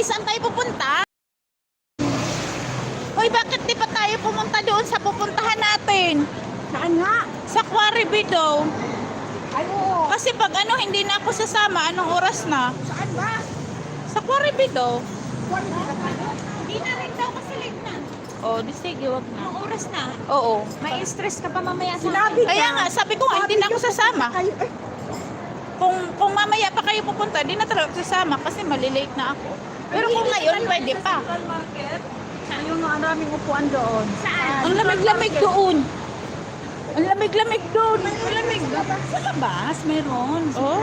saan tayo pupunta? Hoy, bakit di pa tayo pumunta doon sa pupuntahan natin? Saan nga? Sa Quarry daw. Ay, oo. Kasi pag ano, hindi na ako sasama, anong oras na? Saan ba? Sa Quarry daw. Hindi na rin daw kasi late na. Oh, di sige, wag na. Anong oras na? Oo. May stress ka pa mamaya sa akin. Kaya nga, sabi ko nga, hindi na ako sasama. Kung mamaya pa kayo pupunta, di na talaga sasama kasi malilate na ako. Pero kung ngayon, pwede pa. Yung maraming upuan doon. Saan? Ang lamig-lamig doon. Ang lamig-lamig doon. May lamig. Sa labas, meron. Oh.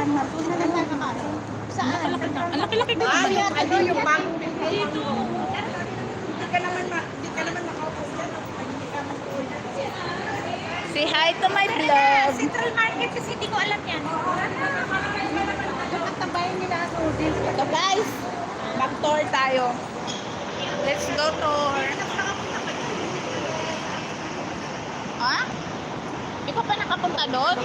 Saan? Ang laki-laki doon. Ano yung bang? Dito. Hindi ka naman makaupo dyan. Hindi ka makaupo dyan. Say hi to my vlog. Central Market kasi hindi ko alam yan. Ang tabayan nila noodles. So guys, mag-tour tayo. Let's go tour. Ha? Ikaw pa nakapunta doon?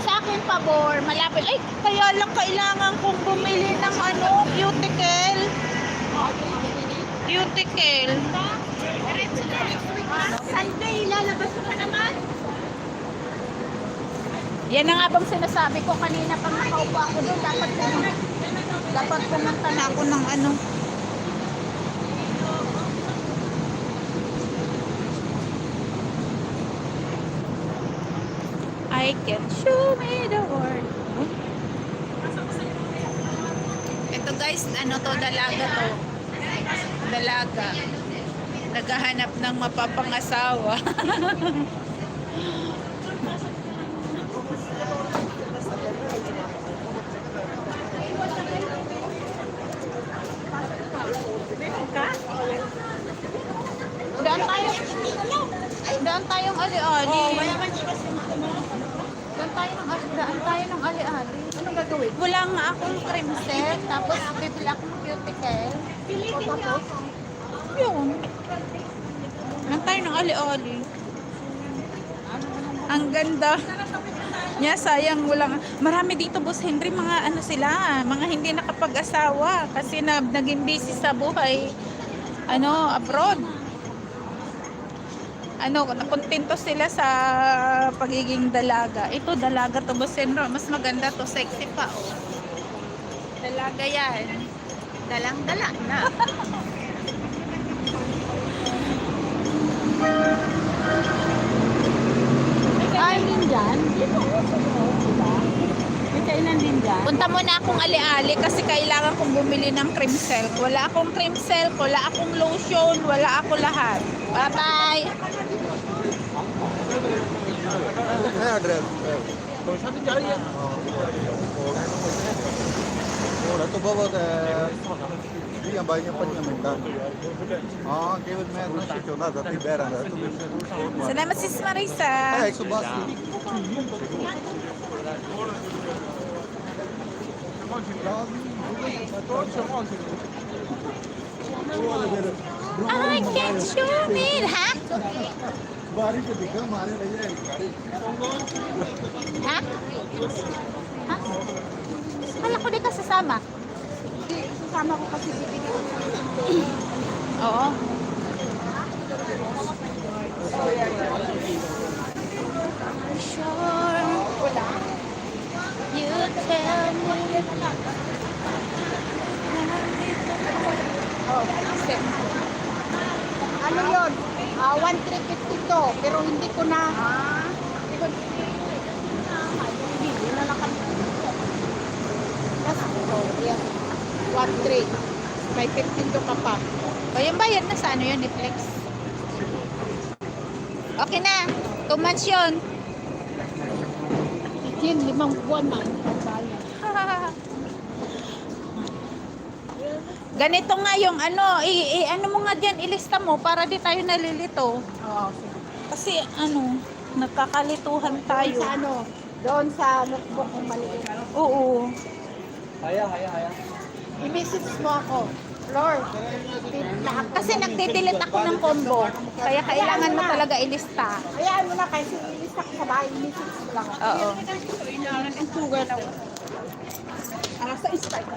Sa akin, pabor, malapit. Ay, kaya lang kailangan kong bumili ng ano, cuticle. Cuticle. Sunday, lalabas ka pa naman. Yan na nga bang sinasabi ko kanina pang nakaupo ako doon. Dapat pumunta na ako ng ano. I can show me the world. Ito guys, ano to, dalaga to. Dalaga. Naghahanap ng mapapangasawa. Daan tayo. Daan tayong ali-ali. Daan tayo ng ali-ali. Anong gagawin? Wala nga akong cream set, tapos bibili akong cuticle. Tapos, Yun. Daan tayo ng ali-ali. Ang ganda. Niya, sayang walang... Marami dito, Boss Henry, mga ano sila, mga hindi nakapag-asawa kasi naging busy sa buhay. Ano, abroad. Ano, nakontento sila sa pagiging dalaga. Ito, dalaga to, Boss Henry. Mas maganda to, sexy pa, oh. Dalaga yan. dalang-dala na. May kainan din dyan? Dito, diba? May kainan din dyan? Punta muna akong ali-ali kasi kailangan kong bumili ng cream silk. Wala akong cream silk, wala akong lotion, wala ako lahat. Bye-bye! है एड्रेस थोड़ा तो बहुत बीह बाइयां 5 मिनट हाँ केवल मैं नशे चौदह था बह रहा था Salamat sis Marisa. 182 I can show me, ha? बारिश से दिखा मारे नहीं है गाड़ी Ha? Ha? Kala ko di ka sasama. Hindi, susama ko kasi bibili ko. Oo. Sure. You tell me. Ano yun? 1,352 pero hindi ko na hindi ko hindi na lang kami yan 1,3 may 52 ka pa. O yung bayad na sa ano yun, Netflix? Okay na. 2 months yun. Yun, 5 buwan man. Ganito nga yung ano, ano mo nga dyan, ilista mo para di tayo nalilito. Oo, sige. Kasi ano, nagkakalituhan tayo. Sa ano, doon sa notebook kung maliit. Oo. I-message mo ako. Lord, lahat Kasi nagde-delete ako ng combo. Kaya kailangan mo talaga ilista. Hayaan mo na kasi ilista ko sa bahay, i-message mo lang. Oo. Ang sugar na. Sa start.